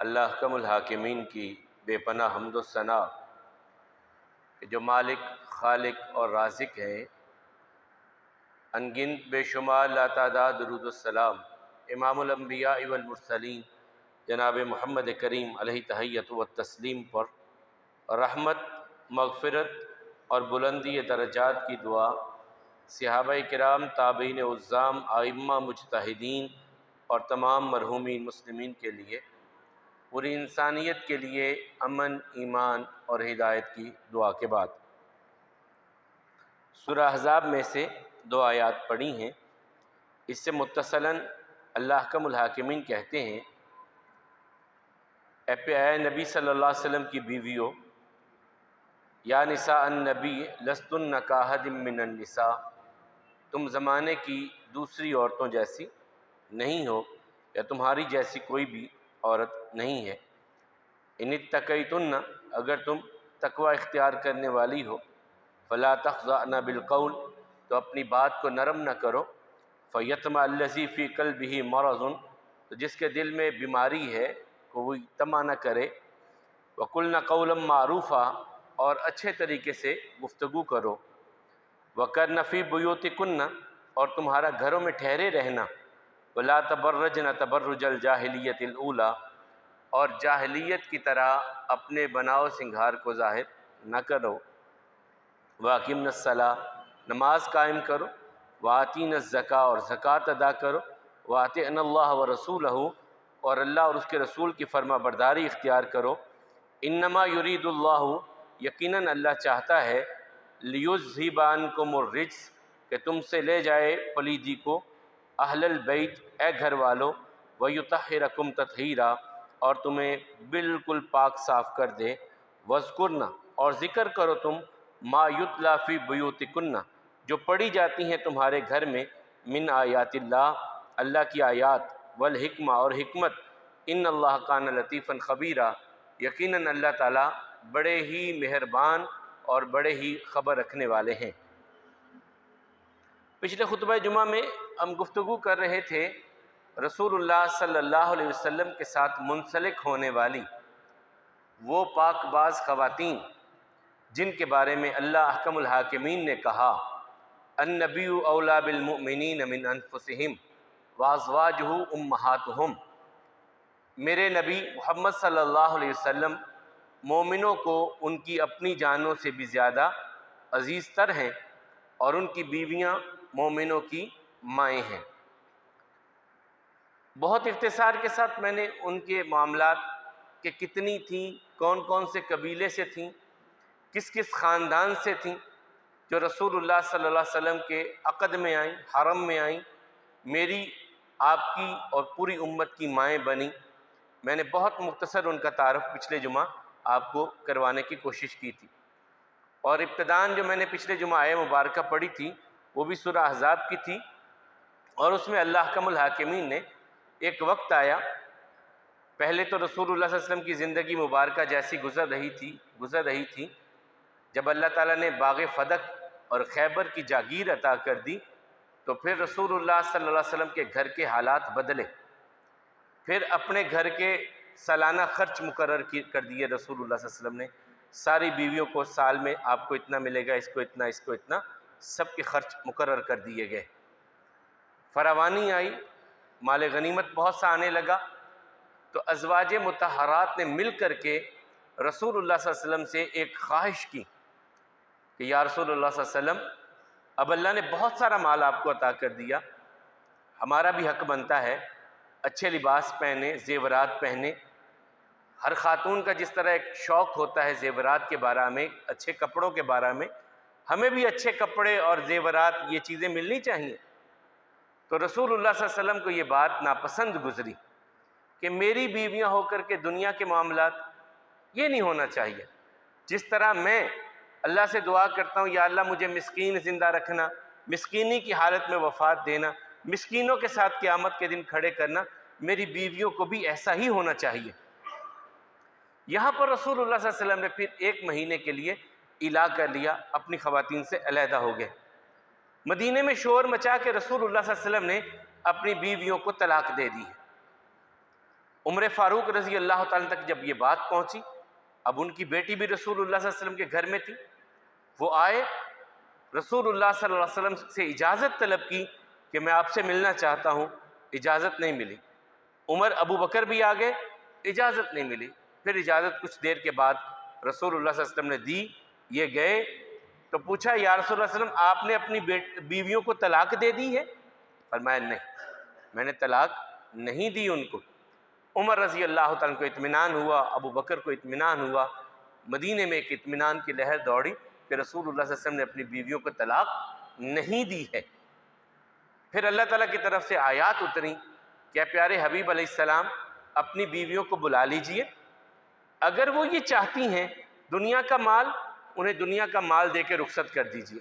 اللہ حکم الحاکمین کی بے پناہ حمد و ثنا کہ جو مالک، خالق اور رازق ہے، انگنت بے شمار لاتعداد درود السلام امام الانبیاء والمرسلین جناب محمد کریم علیہ تحیۃ و تسلیم پر رحمت، مغفرت اور بلندی درجات کی دعا صحابہ کرام، تابعین عظام، ائمہ مجتہدین اور تمام مرحومین مسلمین کے لیے، پوری انسانیت کے لیے امن، ایمان اور ہدایت کی دعا کے بعد سورہ احزاب میں سے 2 آیات پڑھی ہیں۔ اس سے متصلاً اللہ حکم الحاکمین کہتے ہیں، اے نبی صلی اللہ علیہ وسلم کی بیویوں، یا نساء النبی لستن کاحد من النساء، تم زمانے کی دوسری عورتوں جیسی نہیں ہو یا تمہاری جیسی کوئی بھی عورت نہیں ہے۔ ان اتقیتن، اگر تم تقوی اختیار کرنے والی ہو، فلا تخضعن بالقول، تو اپنی بات کو نرم نہ کرو، فیطمع الذی فی قلبہ مرض، تو جس کے دل میں بیماری ہے کو وہ طمع نہ کرے، وقلن قولا معروفا، اور اچھے طریقے سے گفتگو کرو، وقرن فی بیوتکن، اور تمہارا گھروں میں ٹھہرے رہنا، ولا تبرجن تبرج الجاہلیت الاولی، اور جاہلیت کی طرح اپنے بناؤ سنگھار کو ظاہر نہ کرو، واقمن الصلاۃ، نماز قائم کرو، وآتین الزکاۃ، اور زکوٰۃ ادا کرو، واطعن اللہ ورسولہ، اور اللہ اور اس کے رسول کی فرما برداری اختیار کرو، انما یرید اللہ، یقیناً اللہ چاہتا ہے، لیذھب عنکم الرجس، کہ تم سے لے جائے پلیدی کو، اہل البیت، اے گھر والو، ویطہرکم تطہیرا، اور تمہیں بالکل پاک صاف کر دے، واذکرن، اور ذکر کرو تم، ما یتلی فی بیوتکن، جو پڑھی جاتی ہیں تمہارے گھر میں، من آیات اللہ، اللہ کی آیات، والحکمہ، اور حکمت، ان اللہ کان لطیفا خبیرا، یقیناً اللہ تعالیٰ بڑے ہی مہربان اور بڑے ہی خبر رکھنے والے ہیں۔ پچھلے خطبہ جمعہ میں ہم گفتگو کر رہے تھے رسول اللہ صلی اللہ علیہ وسلم کے ساتھ منسلک ہونے والی وہ پاک باز خواتین جن کے بارے میں اللہ احکم الحاکمین نے کہا، النبی اولیٰ بالمؤمنین من انفسہم وازواجہ امہاتہم، میرے نبی محمد صلی اللہ علیہ وسلم مومنوں کو ان کی اپنی جانوں سے بھی زیادہ عزیز تر ہیں، اور ان کی بیویاں مومنوں کی مائیں ہیں۔ بہت اختصار کے ساتھ میں نے ان کے معاملات کہ کتنی تھیں، کون کون سے قبیلے سے تھیں، کس کس خاندان سے تھیں، جو رسول اللہ صلی اللہ علیہ وسلم کے عقد میں آئیں، حرم میں آئیں، میری، آپ کی اور پوری امت کی مائیں بنیں، میں نے بہت مختصر ان کا تعارف پچھلے جمعہ آپ کو کروانے کی کوشش کی تھی۔ اور ابتداً جو میں نے پچھلے جمعہ آیہ مبارکہ پڑھی تھی وہ بھی سورہ احزاب کی تھی، اور اس میں اللہ حکم الحاکمین نے ایک وقت آیا، پہلے تو رسول اللہ صلی اللہ علیہ وسلم کی زندگی مبارکہ جیسی گزر رہی تھی، جب اللہ تعالیٰ نے باغ فدق اور خیبر کی جاگیر عطا کر دی تو پھر رسول اللہ صلی اللہ علیہ وسلم کے گھر کے حالات بدلے، پھر اپنے گھر کے سالانہ خرچ مقرر کر دیے رسول اللہ صلی اللہ علیہ وسلم نے، ساری بیویوں کو سال میں آپ کو اتنا ملے گا، اس کو اتنا، اس کو اتنا، سب کے خرچ مقرر کر دیے گئے، فراوانی آئی، مال غنیمت بہت سا آنے لگا، تو ازواج مطہرات نے مل کر کے رسول اللہ صلی اللہ علیہ وسلم سے ایک خواہش کی کہ یا رسول اللہ صلی اللہ علیہ وسلم، اب اللہ نے بہت سارا مال آپ کو عطا کر دیا، ہمارا بھی حق بنتا ہے اچھے لباس پہنے، زیورات پہنے، ہر خاتون کا جس طرح ایک شوق ہوتا ہے زیورات کے بارے میں، اچھے کپڑوں کے بارے میں، ہمیں بھی اچھے کپڑے اور زیورات، یہ چیزیں ملنی چاہیے۔ تو رسول اللہ صلی اللہ علیہ وسلم کو یہ بات ناپسند گزری کہ میری بیویاں ہو کر کے دنیا کے معاملات، یہ نہیں ہونا چاہیے۔ جس طرح میں اللہ سے دعا کرتا ہوں، یا اللہ مجھے مسکین زندہ رکھنا، مسکینی کی حالت میں وفات دینا، مسکینوں کے ساتھ قیامت کے دن کھڑے کرنا، میری بیویوں کو بھی ایسا ہی ہونا چاہیے۔ یہاں پر رسول اللہ صلی اللہ علیہ وسلم نے پھر 1 مہینے کے لیے الا کر لیا، اپنی خواتین سے علیحدہ ہو گئے۔ مدینے میں شور مچا کے رسول اللہ صلی اللہ علیہ وسلم نے اپنی بیویوں کو طلاق دے دی ہے۔ عمر فاروق رضی اللہ تعالیٰ تک جب یہ بات پہنچی، اب ان کی بیٹی بھی رسول اللہ صلی اللہ علیہ وسلم کے گھر میں تھی، وہ آئے، رسول اللہ صلی اللہ علیہ وسلم سے اجازت طلب کی کہ میں آپ سے ملنا چاہتا ہوں، اجازت نہیں ملی۔ عمر ابو بکر بھی آ گئے، اجازت نہیں ملی۔ پھر اجازت کچھ دیر کے بعد رسول اللہ صلی اللہ علیہ وسلم نے دی، یہ گئے تو پوچھا یا رسول اللہ صلی اللہ علیہ وسلم آپ نے اپنی بیویوں کو طلاق دے دی ہے؟ فرمایا نہیں، میں نے طلاق نہیں دی ان کو۔ عمر رضی اللہ تعالیٰ کو اطمینان ہوا، ابو بکر کو اطمینان ہوا، مدینے میں ایک اطمینان کی لہر دوڑی کہ رسول اللہ صلی اللہ علیہ وسلم نے اپنی بیویوں کو طلاق نہیں دی ہے۔ پھر اللہ تعالیٰ کی طرف سے آیات اتری کہ اے پیارے حبیب علیہ السلام اپنی بیویوں کو بلا لیجئے، اگر وہ یہ چاہتی ہیں دنیا کا مال، انہیں دنیا کا مال دے کے رخصت کر دیجئے،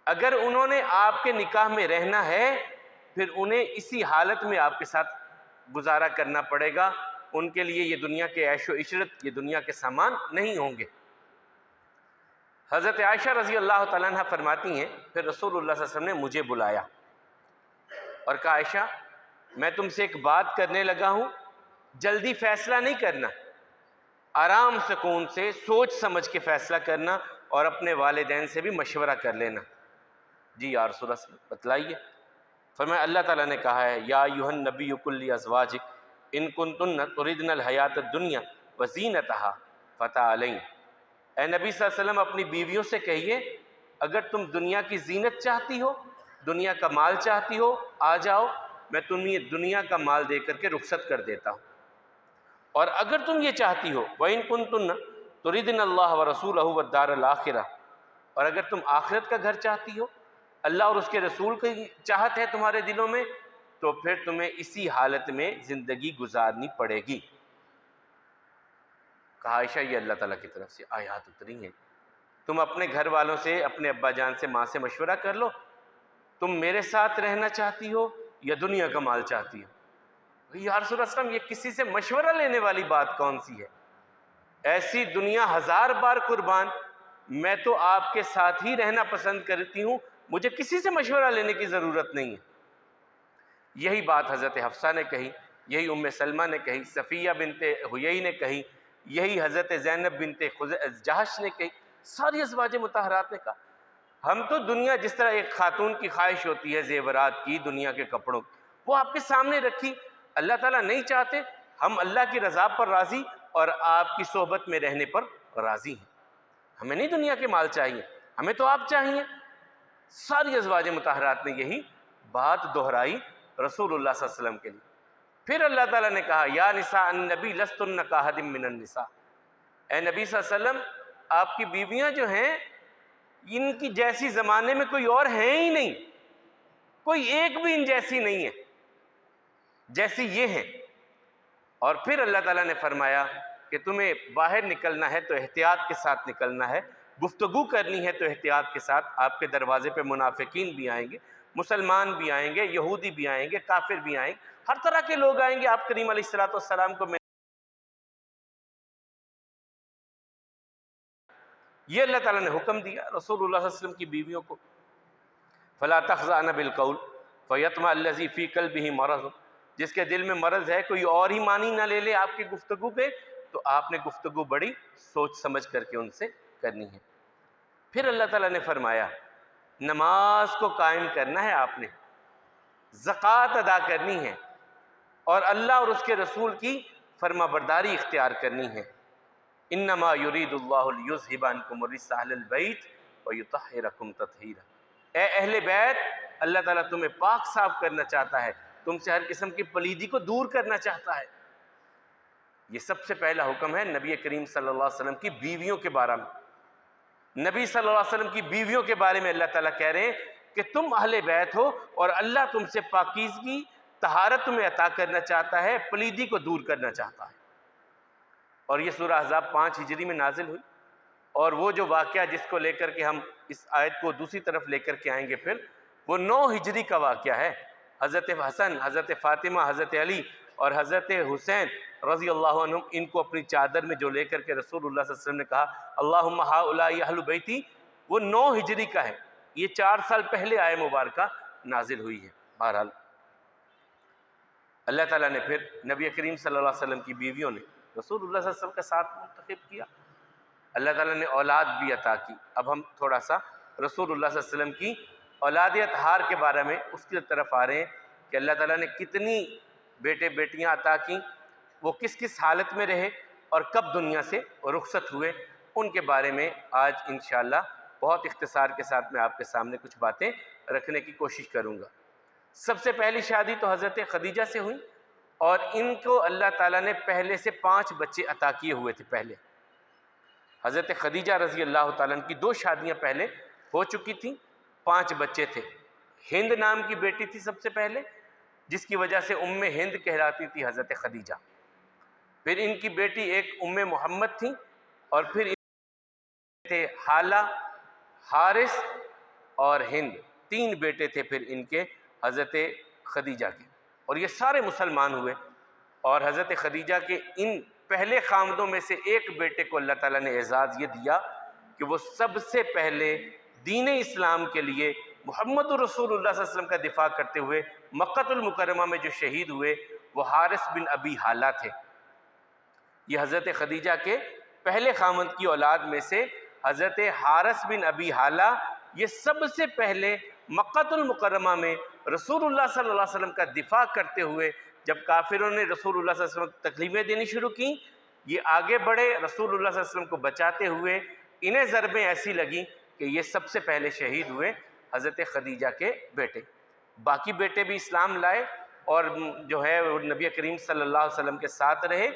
اگر انہوں نے آپ کے نکاح میں رہنا ہے پھر انہیں اسی حالت میں آپ کے ساتھ گزارا کرنا پڑے گا، ان کے لیے یہ دنیا کے عیش و عشرت، یہ دنیا کے سامان نہیں ہوں گے۔ حضرت عائشہ رضی اللہ تعالیٰ عنہ فرماتی ہیں پھر رسول اللہ صلی اللہ علیہ وسلم نے مجھے بلایا اور کہا عائشہ میں تم سے ایک بات کرنے لگا ہوں، جلدی فیصلہ نہیں کرنا، آرام سکون سے سوچ سمجھ کے فیصلہ کرنا اور اپنے والدین سے بھی مشورہ کر لینا۔ جی یا رسول اللہ صلی اللہ علیہ وسلم بتلائیے۔ فرمایا اللہ تعالیٰ نے کہا ہے یا ایھا النبی قل لازواجک ان کنتن تردن الحیات الدنیا وزینتها فتعالین، اے نبی صلی اللہ علیہ وسلم اپنی بیویوں سے کہیے اگر تم دنیا کی زینت چاہتی ہو، دنیا کا مال چاہتی ہو، آ جاؤ، میں تمہیں دنیا کا مال دے کر کے رخصت کر دیتا ہوں، اور اگر تم یہ چاہتی ہو وَإِن كُنتُنَّ تُرِدْنَ اللَّهَ وَرَسُولَهُ وَالدَّارَ الْآخِرَةَ، اور اگر تم آخرت کا گھر چاہتی ہو، اللہ اور اس کے رسول کی چاہت ہے تمہارے دلوں میں، تو پھر تمہیں اسی حالت میں زندگی گزارنی پڑے گی۔ کہا عائشہ یہ اللہ تعالیٰ کی طرف سے آیات اتری ہیں، تم اپنے گھر والوں سے، اپنے ابا جان سے، ماں سے مشورہ کر لو، تم میرے ساتھ رہنا چاہتی ہو یا دنیا کا مال چاہتی ہو؟ یا رسول اللہ صلی اللہ علیہ وسلم یہ کسی سے مشورہ لینے والی بات کون سی ہے؟ ایسی دنیا ہزار بار قربان، میں تو آپ کے ساتھ ہی رہنا پسند کرتی ہوں، مجھے کسی سے مشورہ لینے کی ضرورت نہیں ہے۔ یہی بات حضرت حفصہ نے کہی، یہی ام سلمہ نے کہی، صفیہ بنت حیی نے کہی، یہی حضرت زینب بنت جہش نے کہی، ساری ازواج مطہرات نے کہا ہم تو دنیا جس طرح ایک خاتون کی خواہش ہوتی ہے زیورات کی، دنیا کے کپڑوں کی، وہ آپ کے سامنے رکھی، اللہ تعالیٰ نہیں چاہتے، ہم اللہ کی رضا پر راضی اور آپ کی صحبت میں رہنے پر راضی ہیں، ہمیں نہیں دنیا کے مال چاہیے، ہمیں تو آپ چاہیے۔ ساری ازواج مطہرات نے یہی بات دہرائی رسول اللہ صلی اللہ علیہ وسلم کے لیے۔ پھر اللہ تعالیٰ نے کہا یا نساء النبی لستن کاحد من النساء، اے نبی صلی اللہ علیہ وسلم آپ کی بیویاں جو ہیں ان کی جیسی زمانے میں کوئی اور ہے ہی نہیں، کوئی ایک بھی ان جیسی نہیں ہے جیسی یہ ہیں۔ اور پھر اللہ تعالیٰ نے فرمایا کہ تمہیں باہر نکلنا ہے تو احتیاط کے ساتھ نکلنا ہے، گفتگو کرنی ہے تو احتیاط کے ساتھ، آپ کے دروازے پہ منافقین بھی آئیں گے، مسلمان بھی آئیں گے، یہودی بھی آئیں گے، کافر بھی آئیں گے، ہر طرح کے لوگ آئیں گے آپ کریم علیہ السلام کو یہ اللہ تعالیٰ نے حکم دیا رسول اللہ صلی اللہ علیہ وسلم کی بیویوں کو فَلَا تَخْضَعْنَ بِالْقَوْلِ فَيَطْمَعَ الَّذِي فِي قَلْبِهِ مَرَضٌ، جس کے دل میں مرض ہے کوئی اور ہی مانی نہ لے آپ کی گفتگو پہ، تو آپ نے گفتگو بڑی سوچ سمجھ کر کے ان سے کرنی ہے۔ پھر اللہ تعالیٰ نے فرمایا نماز کو قائم کرنا ہے، آپ نے زکوٰۃ ادا کرنی ہے اور اللہ اور اس کے رسول کی فرما برداری اختیار کرنی ہے۔ انما یرید اللہ لیذھب عنکم الرجس اہل البیت ویطہرکم تطہیرا، اے اہل بیت اللہ تعالیٰ تمہیں پاک صاف کرنا چاہتا ہے، تم سے ہر قسم کی پلیدی کو دور کرنا چاہتا ہے۔ یہ سب سے پہلا حکم ہے نبی کریم صلی اللہ علیہ وسلم کی بیویوں کے بارے میں۔ نبی صلی اللہ علیہ وسلم کی بیویوں کے بارے میں اللہ تعالیٰ کہہ رہے ہیں کہ تم اہل بیت ہو اور اللہ تم سے پاکیزگی، طہارت تمہیں عطا کرنا چاہتا ہے، پلیدی کو دور کرنا چاہتا ہے۔ اور یہ سورہ احزاب 5 ہجری میں نازل ہوئی، اور وہ جو واقعہ جس کو لے کر کے ہم اس آیت کو دوسری طرف لے کر کے آئیں گے پھر، وہ 9 ہجری کا واقعہ ہے۔ حضرت حسن، حضرت فاطمہ، حضرت علی اور حضرت حسین رضی اللہ عنہم ان کو اپنی چادر میں جو لے کر کے رسول اللہ صلی اللہ علیہ وسلم نے کہا اللہم ہؤلاء اہل بیتی، وہ 9 ہجری کا ہے، یہ 4 سال پہلے آیت مبارکہ نازل ہوئی ہے۔ بہرحال اللہ تعالیٰ نے پھر نبی کریم صلی اللہ علیہ وسلم کی بیویوں نے رسول اللہ صلی اللہ علیہ وسلم کا ساتھ منتخب کیا، اللہ تعالیٰ نے اولاد بھی عطا کی۔ اب ہم تھوڑا سا رسول اللہ صلی اللہ علیہ وسلم کی اولاد اطہار کے بارے میں اس کی طرف آ رہے ہیں کہ اللہ تعالیٰ نے کتنی بیٹے بیٹیاں عطا کی، وہ کس کس حالت میں رہے اور کب دنیا سے رخصت ہوئے، ان کے بارے میں آج انشاءاللہ بہت اختصار کے ساتھ میں آپ کے سامنے کچھ باتیں رکھنے کی کوشش کروں گا۔ سب سے پہلی شادی تو حضرت خدیجہ سے ہوئی، اور ان کو اللہ تعالیٰ نے پہلے سے 5 بچے عطا کیے ہوئے تھے۔ پہلے حضرت خدیجہ رضی اللہ تعالیٰ عنہ کی 2 شادیاں پہلے ہو چکی تھیں، 5 بچے تھے۔ ہند نام کی بیٹی تھی سب سے پہلے، جس کی وجہ سے ام ہند کہلاتی تھی حضرت خدیجہ۔ پھر ان کی بیٹی ایک ام محمد تھی، اور پھر تھے حالہ، حارث اور ہند، 3 بیٹے تھے پھر ان کے حضرت خدیجہ کے، اور یہ سارے مسلمان ہوئے۔ اور حضرت خدیجہ کے ان پہلے خامدوں میں سے ایک بیٹے کو اللہ تعالیٰ نے اعزاز یہ دیا کہ وہ سب سے پہلے دین اسلام کے لیے محمد رسول اللہ صلی اللہ علیہ وسلم کا دفاع کرتے ہوئے مکہ المکرمہ میں جو شہید ہوئے وہ حارث بن ابی حالہ تھے۔ یہ حضرت خدیجہ کے پہلے خامند کی اولاد میں سے حضرت حارث بن ابی حالہ یہ سب سے پہلے مکہ المکرمہ میں رسول اللہ صلی اللہ علیہ وسلم کا دفاع کرتے ہوئے، جب کافروں نے رسول اللہ صلی اللہ علیہ وسلم کو تکلیفیں دینی شروع کی، یہ آگے بڑھے رسول اللہ صلی اللہ علیہ وسلم کو بچاتے ہوئے۔ انہیں ضربیں ایسی لگیں کہ یہ سب سے پہلے شہید ہوئے حضرت خدیجہ کے بیٹے۔ باقی بیٹے بھی اسلام لائے اور جو ہے وہ نبی کریم صلی اللہ علیہ وسلم کے ساتھ رہے،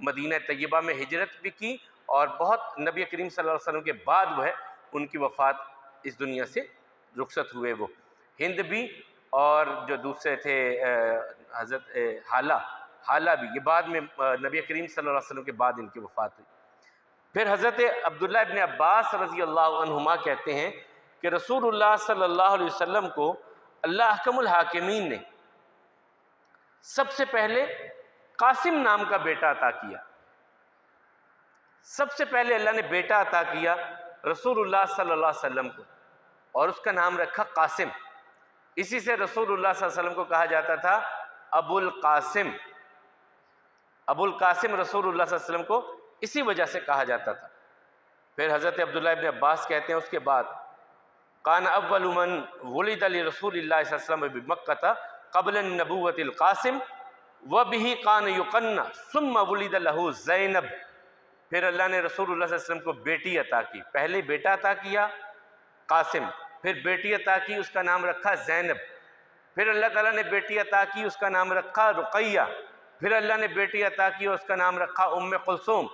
مدینہ طیبہ میں ہجرت بھی کی، اور بہت نبی کریم صلی اللہ علیہ وسلم کے بعد وہ ہے ان کی وفات اس دنیا سے رخصت ہوئے۔ وہ ہند بھی اور جو دوسرے تھے حضرت حالہ بھی، یہ بعد میں نبی کریم صلی اللہ علیہ وسلم کے بعد ان کی وفات ہوئی۔ پھر حضرت عبداللہ ابن عباس رضی اللہ عنہما کہتے ہیں کہ رسول اللہ صلی اللہ علیہ وسلم کو اللہ احکم الحاکمین نے سب سے پہلے قاسم نام کا بیٹا عطا کیا۔ سب سے پہلے اللہ نے بیٹا عطا کیا رسول اللہ صلی اللہ علیہ وسلم کو، اور اس کا نام رکھا قاسم۔ اسی سے رسول اللہ صلی اللہ علیہ وسلم کو کہا جاتا تھا ابو القاسم۔ ابو القاسم رسول اللہ صلی اللہ علیہ وسلم کو اسی وجہ سے کہا جاتا تھا۔ پھر حضرت عبداللہ ابن عباس کہتے ہیں اس کے بعد کان اول من ولد لرسول اللہ صلی اللہ علیہ وسلم بمکہ قبل النبوۃ القاسم وبہ کان یقنى ثم ولد لہ زینب۔ پھر اللہ نے رسول اللہ صلی اللہ علیہ وسلم کو بیٹی عطا کی، پہلے بیٹا عطا کیا قاسم، پھر بیٹی عطا کی اس کا نام رکھا زینب، پھر اللہ تعالیٰ نے بیٹی عطا کی اس کا نام رکھا رقیہ، پھر اللہ نے بیٹی عطا کی اس کا نام رکھا ام کلثوم،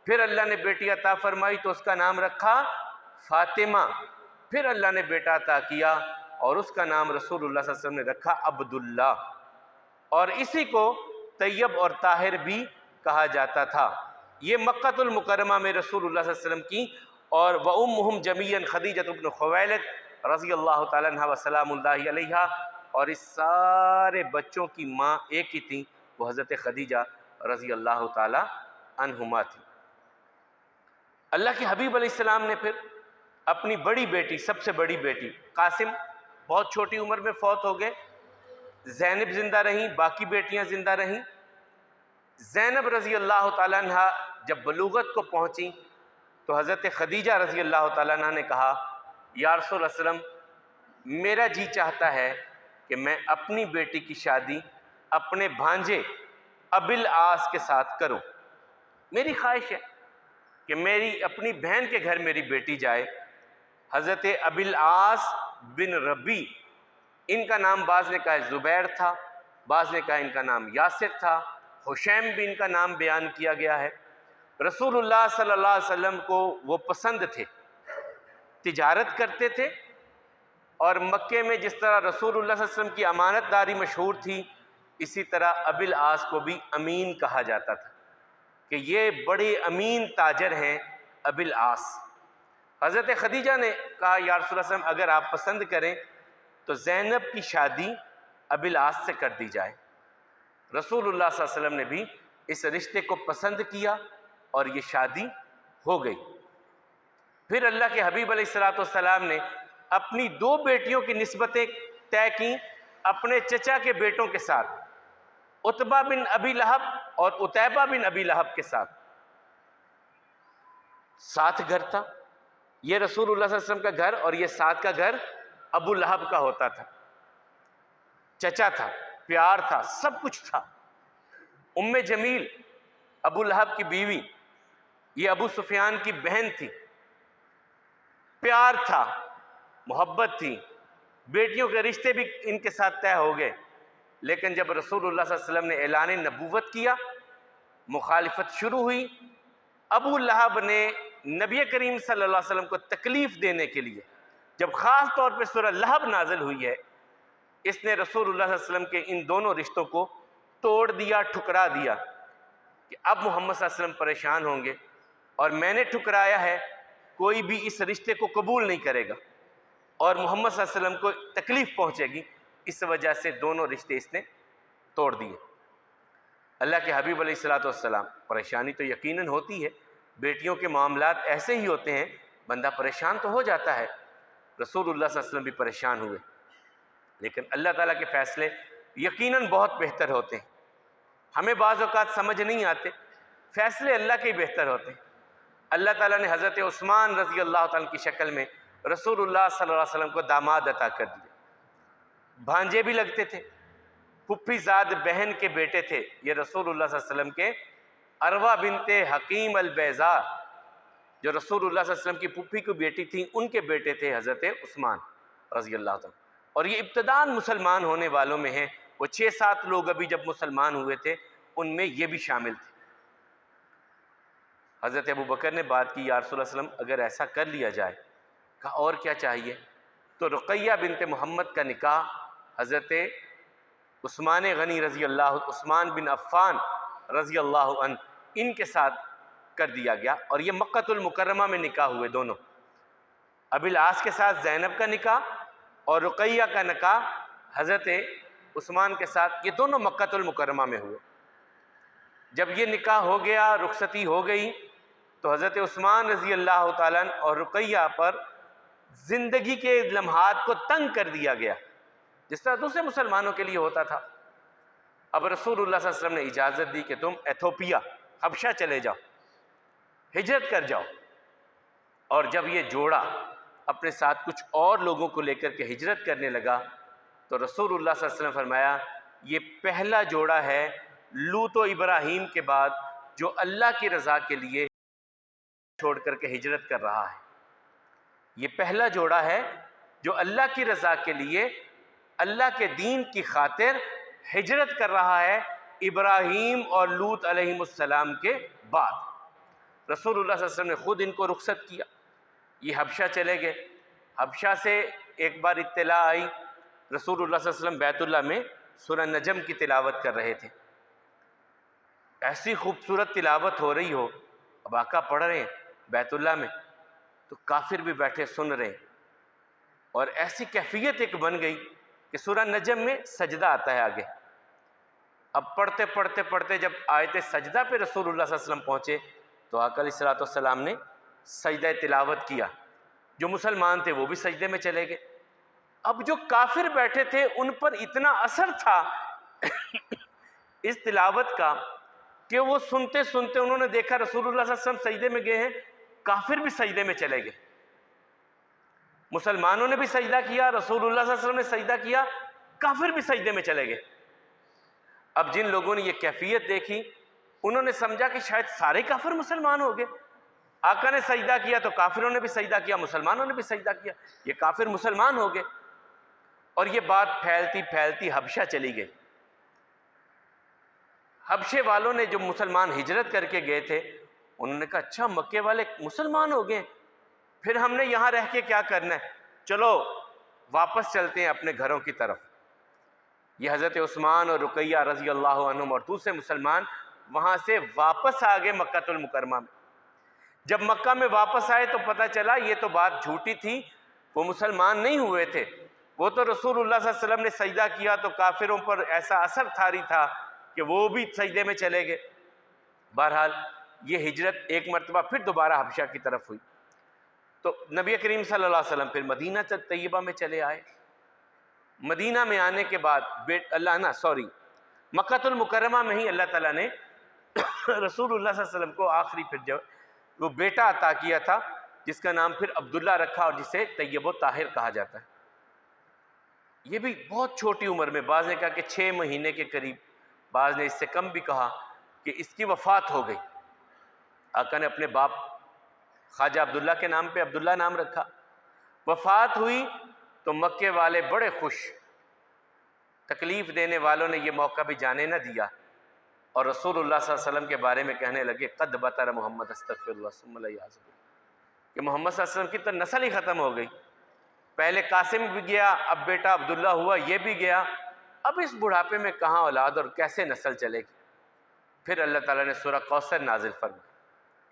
پھر اللہ نے بیٹی عطا فرمائی تو اس کا نام رکھا فاطمہ، پھر اللہ نے بیٹا عطا کیا اور اس کا نام رسول اللہ صلی اللہ علیہ وسلم نے رکھا عبداللہ، اور اسی کو طیب اور طاہر بھی کہا جاتا تھا۔ یہ مکہ المکرمہ میں رسول اللہ صلی اللہ علیہ وسلم کی، اور وَأُمُّهُمْ جَمِيعًا خدیجہ بن خویلد رضی اللہ تعالیٰ عنہ وسلام اللہ علیہا، اور اس سارے بچوں کی ماں ایک ہی تھیں، وہ حضرت خدیجہ رضی اللہ تعالیٰ عنہما تھی۔ اللہ کے حبیب علیہ السلام نے پھر اپنی بڑی بیٹی، سب سے بڑی بیٹی قاسم بہت چھوٹی عمر میں فوت ہو گئے، زینب زندہ رہیں، باقی بیٹیاں زندہ رہیں۔ زینب رضی اللہ تعالیٰ عنہ جب بلوغت کو پہنچی تو حضرت خدیجہ رضی اللہ تعالیٰ عنہ نے کہا یا رسول اللہ صلی اللہ علیہ وسلم، میرا جی چاہتا ہے کہ میں اپنی بیٹی کی شادی اپنے بھانجے ابی العاص کے ساتھ کروں، میری خواہش ہے کہ میری اپنی بہن کے گھر میری بیٹی جائے۔ حضرت ابی العاص بن ربی، ان کا نام بعض نے کہا زبیر تھا، بعض نے کہا ان کا نام یاسر تھا، حشیم بھی ان کا نام بیان کیا گیا ہے۔ رسول اللہ صلی اللہ علیہ وسلم کو وہ پسند تھے، تجارت کرتے تھے، اور مکے میں جس طرح رسول اللہ صلی اللہ علیہ وسلم کی امانت داری مشہور تھی، اسی طرح ابی العاص کو بھی امین کہا جاتا تھا کہ یہ بڑے امین تاجر ہیں ابی العاص۔ حضرت خدیجہ نے کہا یا رسول اللہ صلی اللہ علیہ وسلم، اگر آپ پسند کریں تو زینب کی شادی ابی العاص سے کر دی جائے۔ رسول اللہ صلی اللہ علیہ وسلم نے بھی اس رشتے کو پسند کیا اور یہ شادی ہو گئی۔ پھر اللہ کے حبیب علیہ السلام نے اپنی 2 بیٹیوں کی نسبتیں طے کی اپنے چچا کے بیٹوں کے ساتھ۔ عتبہ بن ابی لہب اور عتیبہ بن ابی لہب کے ساتھ گھر تھا. یہ رسول اللہ صلی اللہ علیہ وسلم کا گھر اور یہ ساتھ کا گھر ابو لہب کا ہوتا تھا. چچا تھا، پیار تھا، سب کچھ تھا. ام جمیل ابو لہب کی بیوی، یہ ابو سفیان کی بہن تھی. پیار تھا، محبت تھی، بیٹیوں کے رشتے بھی ان کے ساتھ طے ہو گئے. لیکن جب رسول اللہ صلی اللہ علیہ وسلم نے اعلان نبوت کیا، مخالفت شروع ہوئی. ابو لہب نے نبی کریم صلی اللہ علیہ وسلم کو تکلیف دینے کے لیے، جب خاص طور پہ سورہ لہب نازل ہوئی ہے، اس نے رسول اللہ صلی اللہ علیہ وسلم کے ان دونوں رشتوں کو توڑ دیا، ٹھکرا دیا کہ اب محمد صلی اللہ علیہ وسلم پریشان ہوں گے اور میں نے ٹھکرایا ہے، کوئی بھی اس رشتے کو قبول نہیں کرے گا اور محمد صلی اللہ علیہ وسلم کو تکلیف پہنچے گی. اس وجہ سے دونوں رشتے اس نے توڑ دیے. اللہ کے حبیب علیہ الصلوۃ والسلام، پریشانی تو یقیناً ہوتی ہے، بیٹیوں کے معاملات ایسے ہی ہوتے ہیں، بندہ پریشان تو ہو جاتا ہے. رسول اللہ صلی اللہ علیہ وسلم بھی پریشان ہوئے، لیکن اللہ تعالیٰ کے فیصلے یقیناً بہت بہتر ہوتے ہیں. ہمیں بعض اوقات سمجھ نہیں آتے، فیصلے اللہ کے ہی بہتر ہوتے ہیں. اللہ تعالیٰ نے حضرت عثمان رضی اللہ تعالیٰ کی شکل میں رسول اللہ صلی اللہ علیہ وسلم کو داماد عطا کر دیے. بھانجے بھی لگتے تھے، پھپھی زاد بہن کے بیٹے تھے. یہ رسول اللہ صلی اللہ علیہ وسلم کے عروہ بنت حکیم البیضاء، جو رسول اللہ صلی اللہ علیہ وسلم کی پھپھی کی بیٹی تھیں، ان کے بیٹے تھے حضرت عثمان رضی اللہ تعالیٰ. اور یہ ابتداً مسلمان ہونے والوں میں ہیں. وہ 6-7 لوگ ابھی جب مسلمان ہوئے تھے، ان میں یہ بھی شامل تھے. حضرت ابو بکر نے بات کی، یا رسول اللہ صلی اللہ علیہ وسلم اگر ایسا کر لیا جائے، کہا اور کیا چاہیے؟ تو رقیہ بنت محمد کا نکاح حضرت عثمان غنی رضی اللہ، عثمان بن عفان رضی اللہ عنہ، ان کے ساتھ کر دیا گیا. اور یہ مکہ المکرمہ میں نکاح ہوئے دونوں. ابی العاص کے ساتھ زینب کا نکاح اور رقیہ کا نکاح حضرت عثمان کے ساتھ، یہ دونوں مکہ المکرمہ میں ہوئے. جب یہ نکاح ہو گیا، رخصتی ہو گئی، تو حضرت عثمان رضی اللہ تعالیٰ عنہ اور رقیہ پر زندگی کے لمحات کو تنگ کر دیا گیا، جس طرح دوسرے مسلمانوں کے لیے ہوتا تھا. اب رسول اللہ صلی اللہ علیہ وسلم نے اجازت دی کہ تم ایتھوپیا، حبشہ چلے جاؤ، ہجرت کر جاؤ. اور جب یہ جوڑا اپنے ساتھ کچھ اور لوگوں کو لے کر کے ہجرت کرنے لگا، تو رسول اللہ صلی اللہ علیہ وسلم نے فرمایا یہ پہلا جوڑا ہے لوط و ابراہیم کے بعد جو اللہ کی رضا کے لیے چھوڑ کر کے ہجرت کر رہا ہے. یہ پہلا جوڑا ہے جو اللہ کی رضا کے لیے، اللہ کے دین کی خاطر ہجرت کر رہا ہے ابراہیم اور لوط علیہ السلام کے بعد. رسول اللہ صلی اللہ علیہ وسلم نے خود ان کو رخصت کیا، یہ حبشہ چلے گئے. حبشہ سے ایک بار اطلاع آئی، رسول اللہ صلی اللہ علیہ وسلم بیت اللہ میں سورہ نجم کی تلاوت کر رہے تھے. ایسی خوبصورت تلاوت ہو رہی ہو، اب آقا پڑھ رہے ہیں بیت اللہ میں، تو کافر بھی بیٹھے سن رہے ہیں. اور ایسی کیفیت ایک بن گئی کہ سورہ نجم میں سجدہ آتا ہے آگے. اب پڑھتے پڑھتے پڑھتے جب آیت سجدہ پہ رسول اللہ صلی اللہ علیہ وسلم پہنچے، تو آقا علیہ الصلوۃ والسلام نے سجدہ تلاوت کیا. جو مسلمان تھے وہ بھی سجدے میں چلے گئے. اب جو کافر بیٹھے تھے ان پر اتنا اثر تھا اس تلاوت کا کہ وہ سنتے سنتے انہوں نے دیکھا رسول اللہ صلی اللہ علیہ وسلم سجدے میں گئے ہیں، کافر بھی سجدے میں چلے گئے. مسلمانوں نے بھی سجدہ کیا، رسول اللہ صلی اللہ علیہ وسلم نے سجدہ کیا، کافر بھی سجدے میں چلے گئے. اب جن لوگوں نے یہ کیفیت دیکھی، انہوں نے سمجھا کہ شاید سارے کافر مسلمان ہو گئے. آقا نے سجدہ کیا تو کافروں نے بھی سجدہ کیا، مسلمانوں نے بھی سجدہ کیا، یہ کافر مسلمان ہو گئے. اور یہ بات پھیلتی پھیلتی حبشہ چلی گئی. حبشے والوں نے جو مسلمان ہجرت کر کے گئے تھے، انہوں نے کہا اچھا مکے والے مسلمان ہو گئے، پھر ہم نے یہاں رہ کے کیا کرنا ہے، چلو واپس چلتے ہیں اپنے گھروں کی طرف. یہ حضرت عثمان اور رقیہ رضی اللہ عنہم اور دوسرے مسلمان وہاں سے واپس آ گئے مکہ المکرمہ میں. جب مکہ میں واپس آئے تو پتہ چلا یہ تو بات جھوٹی تھی، وہ مسلمان نہیں ہوئے تھے، وہ تو رسول اللہ صلی اللہ علیہ وسلم نے سجدہ کیا تو کافروں پر ایسا اثر طاری تھا کہ وہ بھی سجدے میں چلے گئے. بہرحال یہ ہجرت ایک مرتبہ پھر دوبارہ حبشہ کی طرف ہوئی. تو نبی کریم صلی اللہ علیہ وسلم پھر مدینہ طیبہ میں چلے آئے. مدینہ میں آنے کے بعد مکۃ المکرمہ میں ہی اللہ تعالیٰ نے رسول اللہ صلی اللہ علیہ وسلم کو آخری پھر جو وہ بیٹا عطا کیا تھا، جس کا نام پھر عبداللہ رکھا اور جسے طیب و طاہر کہا جاتا ہے۔ یہ بھی بہت چھوٹی عمر میں، بعض نے کہا کہ 6 مہینے کے قریب، بعض نے اس سے کم بھی کہا کہ اس کی وفات ہو گئی۔ آقا نے اپنے باپ خواجہ عبداللہ کے نام پہ عبداللہ نام رکھا۔ وفات ہوئی تو مکے والے بڑے خوش، تکلیف دینے والوں نے یہ موقع بھی جانے نہ دیا، اور رسول اللہ صلی اللہ علیہ وسلم کے بارے میں کہنے لگے قد بطر محمد استغفر اللہ ثم لا یعذب، کہ محمد صلی اللہ علیہ وسلم کی تو نسل ہی ختم ہو گئی۔ پہلے قاسم بھی گیا، اب بیٹا عبداللہ ہوا، یہ بھی گیا، اب اس بڑھاپے میں کہاں اولاد اور کیسے نسل چلے گی؟ پھر اللہ تعالیٰ نے سورہ کوثر نازل فرمائی،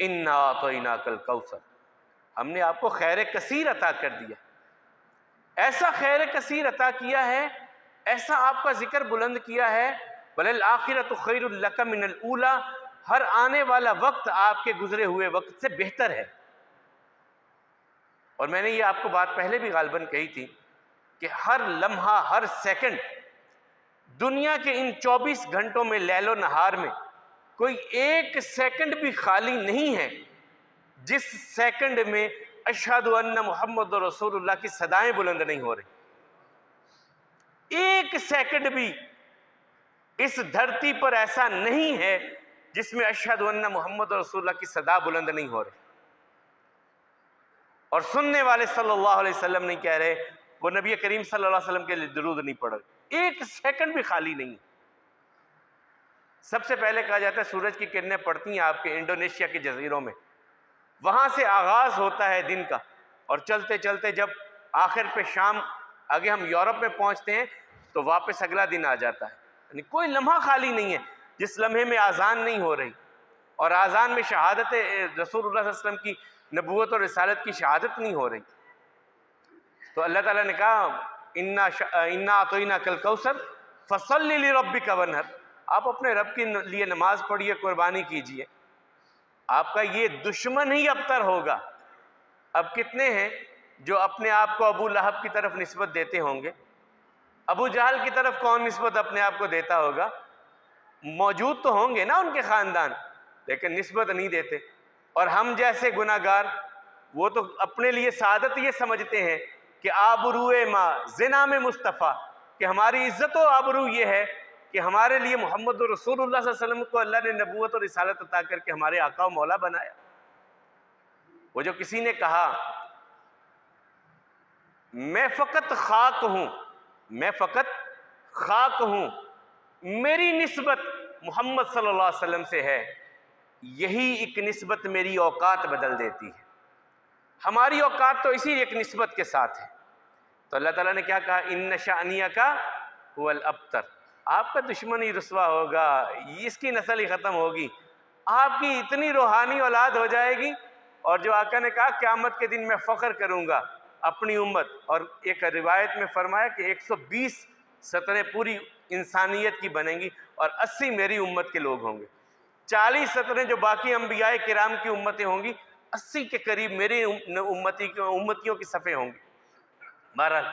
انا اعطیناک الکوثر، ہم نے آپ کو خیر کثیر عطا کر دیا، ایسا خیر کثیر عطا کیا ہے، ایسا آپ کا ذکر بلند کیا ہے، وَلَلْآخِرَةُ خَيْرٌ لَكَ مِنَ الْأُولَىٰ، ہر آنے والا وقت آپ کے گزرے ہوئے وقت سے بہتر ہے۔ اور میں نے یہ آپ کو بات پہلے بھی غالباً کہی تھی کہ ہر لمحہ، ہر سیکنڈ، دنیا کے ان 24 گھنٹوں میں، لیل و نہار میں، کوئی ایک سیکنڈ بھی خالی نہیں ہے جس سیکنڈ میں اشہد ان محمد رسول اللہ کی صدائیں بلند نہیں ہو رہی۔ ایک سیکنڈ بھی اس دھرتی پر ایسا نہیں ہے جس میں اشہد ان محمد رسول اللہ کی صدا بلند نہیں ہو رہی، اور سننے والے صلی اللہ علیہ وسلم نہیں کہہ رہے، وہ نبی کریم صلی اللہ علیہ وسلم کے لیے درود نہیں پڑھ رہے، ایک سیکنڈ بھی خالی نہیں۔ سب سے پہلے کہا جاتا ہے سورج کی کرنیں پڑتی ہیں آپ کے انڈونیشیا کے جزیروں میں، وہاں سے آغاز ہوتا ہے دن کا، اور چلتے چلتے جب آخر پہ شام، آگے ہم یورپ میں پہنچتے ہیں تو واپس اگلا دن آ جاتا ہے، یعنی کوئی لمحہ خالی نہیں ہے جس لمحے میں اذان نہیں ہو رہی، اور اذان میں شہادت رسول اللہ صلی اللہ علیہ وسلم کی نبوت اور رسالت کی شہادت نہیں ہو رہی۔ تو اللہ تعالیٰ نے کہا انا اعطیناک الکوثر فصل لربک وانحر، آپ اپنے رب کے لیے نماز پڑھیے، قربانی کیجئے۔ آپ کا یہ دشمن ہی ابتر ہوگا۔ اب کتنے ہیں جو اپنے آپ کو ابو لہب کی طرف نسبت دیتے ہوں گے؟ ابو جہل کی طرف کون نسبت اپنے آپ کو دیتا ہوگا؟ موجود تو ہوں گے نا ان کے خاندان، لیکن نسبت نہیں دیتے۔ اور ہم جیسے گناہگار، وہ تو اپنے لیے سعادت یہ سمجھتے ہیں کہ آبروئے ما زنا میں مصطفیٰ، کہ ہماری عزت و آبرو یہ ہے کہ ہمارے لیے محمد رسول اللہ صلی اللہ علیہ وسلم کو اللہ نے نبوت اور رسالت عطا کر کے ہمارے آقا و مولا بنایا۔ وہ جو کسی نے کہا میں فقط خاک ہوں، میں فقط خاک ہوں، میری نسبت محمد صلی اللہ علیہ وسلم سے ہے، یہی ایک نسبت میری اوقات بدل دیتی ہے۔ ہماری اوقات تو اسی ایک نسبت کے ساتھ ہے۔ تو اللہ تعالیٰ نے کیا کہا، ان شأنیک هو الابتر، آپ کا دشمن ہی رسوا ہوگا، اس کی نسل ہی ختم ہوگی، آپ کی اتنی روحانی اولاد ہو جائے گی۔ اور جو آقا نے کہا قیامت کے دن میں فخر کروں گا اپنی امت، اور ایک روایت میں فرمایا کہ 120 سطریں پوری انسانیت کی بنیں گی اور 80 میری امت کے لوگ ہوں گے، 40 سطریں جو باقی انبیاء کرام کی امتیں ہوں گی، 80 کے قریب میری امتیوں کی صفیں ہوں گی۔ بہرحال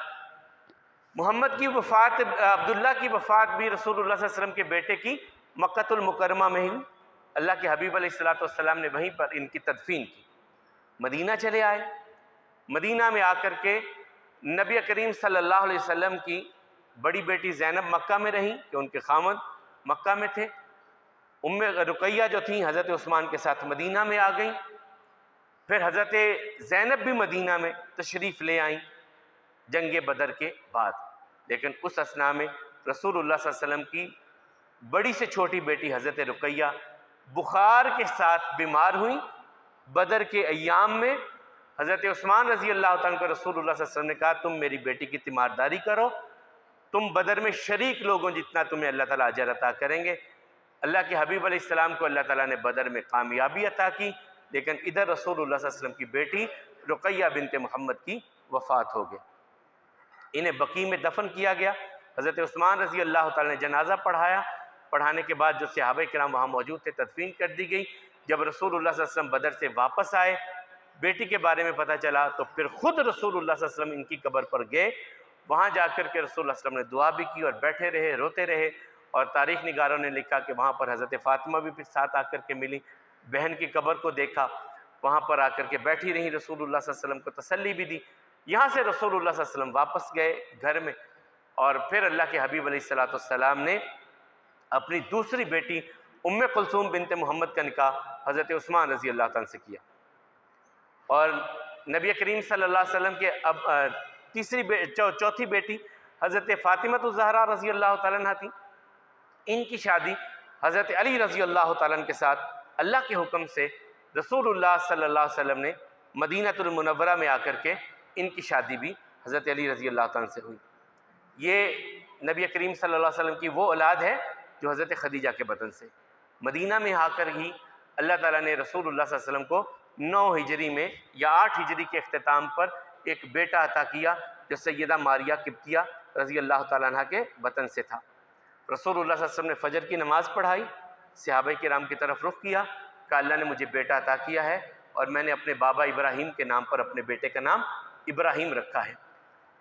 محمد کی وفات، عبداللہ کی وفات بھی رسول اللہ صلی اللہ علیہ وسلم کے بیٹے کی مکۃ المکرمہ میں ہی، اللہ کے حبیب علیہ الصلوۃ والسلام نے وہیں پر ان کی تدفین کی۔ مدینہ چلے آئے، مدینہ میں آ کر کے نبی کریم صلی اللہ علیہ وسلم کی بڑی بیٹی زینب مکہ میں رہیں کہ ان کے خاوند مکہ میں تھے، ام رقیہ جو تھیں حضرت عثمان کے ساتھ مدینہ میں آ گئیں، پھر حضرت زینب بھی مدینہ میں تشریف لے آئیں جنگ بدر کے بعد۔ لیکن اس اثناء میں رسول اللہ صلی اللہ علیہ وسلم کی بڑی سے چھوٹی بیٹی حضرت رقیہ بخار کے ساتھ بیمار ہوئیں۔ بدر کے ایام میں حضرت عثمان رضی اللہ تعالیٰ کو رسول اللہ صلی اللہ علیہ وسلم نے کہا تم میری بیٹی کی تیمارداری کرو، تم بدر میں شریک لوگوں جتنا تمہیں اللہ تعالیٰ اجر عطا کریں گے۔ اللہ کے حبیب علیہ السلام کو اللہ تعالیٰ نے بدر میں کامیابی عطا کی، لیکن ادھر رسول اللہ صلی اللہ علیہ وسلم کی بیٹی رقیہ بنت محمد کی وفات ہو گئی۔ انہیں بقیع میں دفن کیا گیا۔ حضرت عثمان رضی اللہ تعالیٰ نے جنازہ پڑھایا، پڑھانے کے بعد جو صحابہ کرام وہاں موجود تھے تدفین کر دی گئی۔ جب رسول اللہ صلی اللہ علیہ وسلم بدر سے واپس آئے، بیٹی کے بارے میں پتہ چلا تو پھر خود رسول اللہ صلی اللہ علیہ وسلم ان کی قبر پر گئے، وہاں جا کر کے رسول اللہ صلی اللہ علیہ وسلم نے دعا بھی کی اور بیٹھے رہے، روتے رہے، اور تاریخ نگاروں نے لکھا کہ وہاں پر حضرت فاطمہ بھی پھر ساتھ آ کر کے ملی، بہن کی قبر کو دیکھا، وہاں پر آ کر کے بیٹھی رہی، رسول اللہ صلی اللہ علیہ وسلم کو تسلی بھی دی۔ یہاں سے رسول اللہ صلی اللہ علیہ وسلم واپس گئے گھر میں، اور پھر اللہ کے حبیب علیہ السلام نے اپنی دوسری بیٹی ام کلثوم بنت محمد کا نکاح حضرت عثمان رضی اللہ تعالیٰ سے کیا، اور نبی کریم صلی اللہ علیہ وسلم کے چوتھی بیٹی حضرت فاطمہ الزہرا رضی اللہ تعالیٰ عنہ تھی۔ ان کی شادی حضرت علی رضی اللہ تعالیٰ عنہ کے ساتھ اللہ کے حکم سے رسول اللہ صلی اللہ علیہ وسلم نے مدینہ المنورہ میں آ کر کے ان کی شادی بھی حضرت علی رضی اللہ تعالیٰ عنہ سے ہوئی۔ یہ نبی کریم صلی اللہ علیہ وسلم کی وہ اولاد ہے جو حضرت خدیجہ کے بطن سے، مدینہ میں آ کر ہی اللہ تعالیٰ نے رسول اللہ صلی اللہ علیہ وسلم کو 9 ہجری میں یا 8 ہجری کے اختتام پر ایک بیٹا عطا کیا جو سیدہ ماریہ قبطیہ رضی اللہ تعالیٰ عنہ کے بطن سے تھا۔ رسول اللہ صلی اللہ علیہ وسلم نے فجر کی نماز پڑھائی، صحابہ کرام کی طرف رخ کیا، کہ اللہ نے مجھے بیٹا عطا کیا ہے اور میں نے اپنے بابا ابراہیم کے نام پر اپنے بیٹے کا نام ابراہیم رکھا ہے۔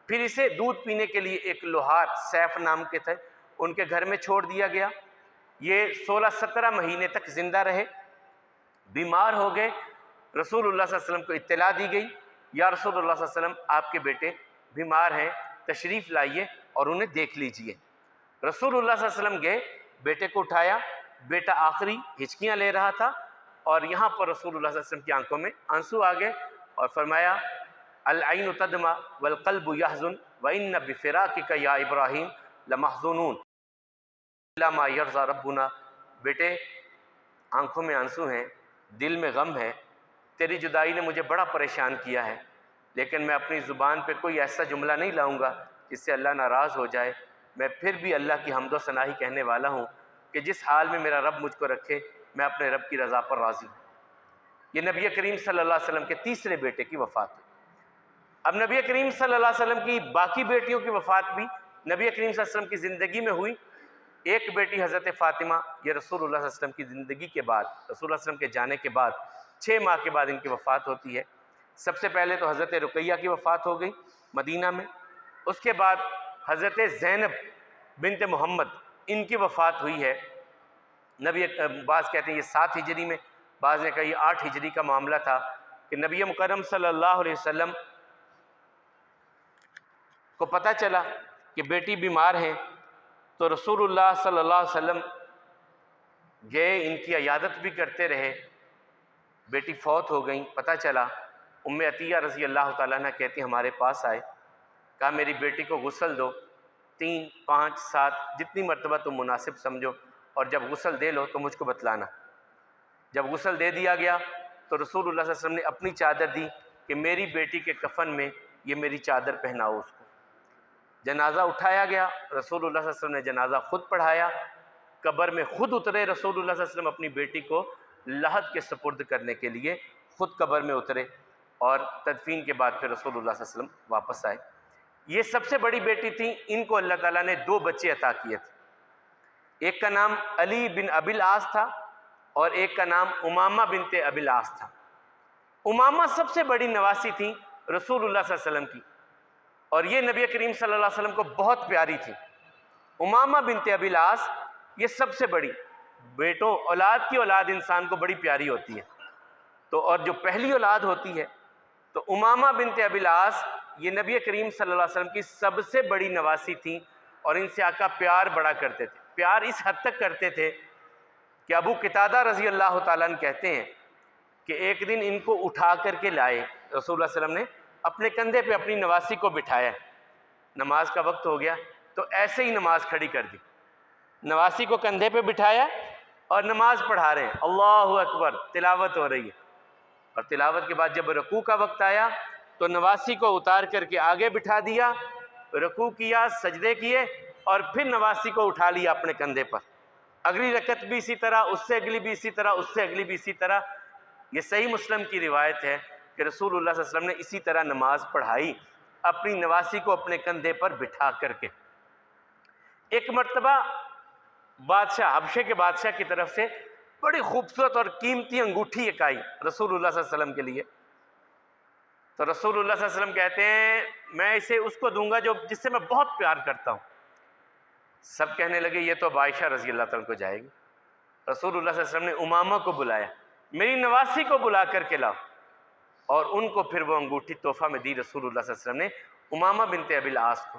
پھر اسے دودھ پینے کے لیے ایک لوہار سیف نام کے تھے، ان کے گھر میں چھوڑ دیا گیا۔ یہ 16-17 مہینے تک زندہ رہے، بیمار ہو گئے۔ رسول اللہ صلی اللہ علیہ وسلم کو اطلاع دی گئی، یا رسول اللہ صلی اللہ علیہ وسلم آپ کے بیٹے بیمار ہیں، تشریف لائیے اور انہیں دیکھ لیجئے۔ رسول اللہ صلی اللہ علیہ وسلم گئے، بیٹے کو اٹھایا، بیٹا آخری ہچکیاں لے رہا تھا، اور یہاں پر رسول اللہ صلی اللہ علیہ وسلم کی آنکھوں میں آنسو آ گئے، اور فرمایا العین تدمع والقلب یحزن وان بفراقک یا ابراہیم لمحزونون الا ما یرضی ربنا۔ بیٹے آنکھوں میں آنسو ہیں، دل میں غم ہے، تیری جدائی نے مجھے بڑا پریشان کیا ہے، لیکن میں اپنی زبان پہ کوئی ایسا جملہ نہیں لاؤں گا جس سے اللہ ناراض ہو جائے۔ میں پھر بھی اللہ کی حمد و ثنا ہی کہنے والا ہوں کہ جس حال میں میرا رب مجھ کو رکھے میں اپنے رب کی رضا پر راضی ہوں۔ یہ نبی کریم صلی اللہ علیہ وسلم کے تیسرے بیٹے کی وفات ہوئی۔ اب نبی کریم صلی اللہ علیہ وسلم کی باقی بیٹیوں کی وفات بھی نبی کریم صلی اللہ علیہ وسلم کی زندگی میں ہوئی۔ ایک بیٹی حضرت فاطمہ، یہ رسول اللہ صلی اللہ علیہ وسلم کی زندگی کے بعد، رسول اللہ علیہ وسلم کے جانے کے بعد 6 ماہ کے بعد ان کی وفات ہوتی ہے۔ سب سے پہلے تو حضرت رقیہ کی وفات ہو گئی مدینہ میں، اس کے بعد حضرت زینب بنت محمد ان کی وفات ہوئی ہے۔ بعض کہتے ہیں یہ 7 ہجری میں، بعض نے کہا یہ 8 ہجری کا معاملہ تھا کہ نبی مکرم صلی اللہ علیہ وسلم کو پتہ چلا کہ بیٹی بیمار ہیں، تو رسول اللہ صلی اللہ علیہ وسلم گئے، ان کی عیادت بھی کرتے رہے۔ بیٹی فوت ہو گئیں، پتہ چلا، ام عطیہ رضی اللہ تعالیٰ عنہ کہتی ہمارے پاس آئے، کہا میری بیٹی کو غسل دو، 3 5 7 جتنی مرتبہ تم مناسب سمجھو، اور جب غسل دے لو تو مجھ کو بتلانا۔ جب غسل دے دیا گیا تو رسول اللہ صلی اللہ علیہ وسلم نے اپنی چادر دی کہ میری بیٹی کے کفن میں یہ میری چادر پہناؤ اس کو۔ جنازہ اٹھایا گیا، رسول اللہ صلی اللہ علیہ وسلم نے جنازہ خود پڑھایا، قبر میں خود اترے، رسول اللہ صلی اللہ علیہ وسلم اپنی بیٹی کو لحد کے سپرد کرنے کے لیے خود قبر میں اترے، اور تدفین کے بعد پھر رسول اللہ صلی اللہ علیہ وسلم واپس آئے۔ یہ سب سے بڑی بیٹی تھی، ان کو اللہ تعالیٰ نے 2 بچے عطا کیے تھے، ایک کا نام علی بن ابی العاص تھا اور ایک کا نام امامہ بنت ابی العاص تھا۔ امامہ سب سے بڑی نواسی تھی رسول اللہ صلی اللہ علیہ وسلم کی، اور یہ نبی کریم صلی اللہ علیہ وسلم کو بہت پیاری تھی۔ امامہ بنت ابی العاص یہ سب سے بڑی، بیٹوں اولاد کی اولاد انسان کو بڑی پیاری ہوتی ہے، تو اور جو پہلی اولاد ہوتی ہے تو امامہ بنت ابی العاص یہ نبی کریم صلی اللہ علیہ وسلم کی سب سے بڑی نواسی تھیں، اور ان سے آقا پیار بڑا کرتے تھے۔ پیار اس حد تک کرتے تھے کہ ابو قتادہ رضی اللہ تعالیٰ عنہ کہتے ہیں کہ ایک دن ان کو اٹھا کر کے لائے، رسول اللہ صلی اللہ علیہ وسلم نے اپنے کندھے پہ اپنی نواسی کو بٹھایا، نماز کا وقت ہو گیا تو ایسے ہی نماز کھڑی کر دی، نواسی کو کندھے پہ بٹھایا اور نماز پڑھا رہے ہیں، اللہ اکبر، تلاوت ہو رہی ہے، اور تلاوت کے بعد جب رکوع کا وقت آیا تو نواسی کو اتار کر کے آگے بٹھا دیا، رکوع کیا، سجدے کیے، اور پھر نواسی کو اٹھا لیا اپنے کندھے پر۔ اگلی رکعت بھی اسی طرح، اس سے اگلی بھی اسی طرح، اس سے اگلی بھی اسی طرح۔ یہ صحیح مسلم کی روایت ہے کہ رسول اللہ صلی اللہ علیہ وسلم نے اسی طرح نماز پڑھائی اپنی نواسی کو اپنے کندھے پر بٹھا کر کے۔ ایک مرتبہ بادشاہ، حبشے کے بادشاہ کی طرف سے بڑی خوبصورت اور قیمتی انگوٹھی ایک آئی رسول اللہ صلی اللہ علیہ وسلم کے لیے، تو رسول اللہ صلی اللہ علیہ وسلم کہتے ہیں میں اسے اس کو دوں گا جس سے میں بہت پیار کرتا ہوں۔ سب کہنے لگے یہ تو عائشہ رضی اللہ تعالیٰ کو جائے گی۔ رسول اللہ صلی اللہ علیہ وسلم نے امامہ کو بلایا، میری نواسی کو بلا کر کے لاؤ، اور ان کو پھر وہ انگوٹھی تحفہ میں دی رسول اللہ صلی اللہ علیہ وسلم نے امامہ بنت ابی العاص کو۔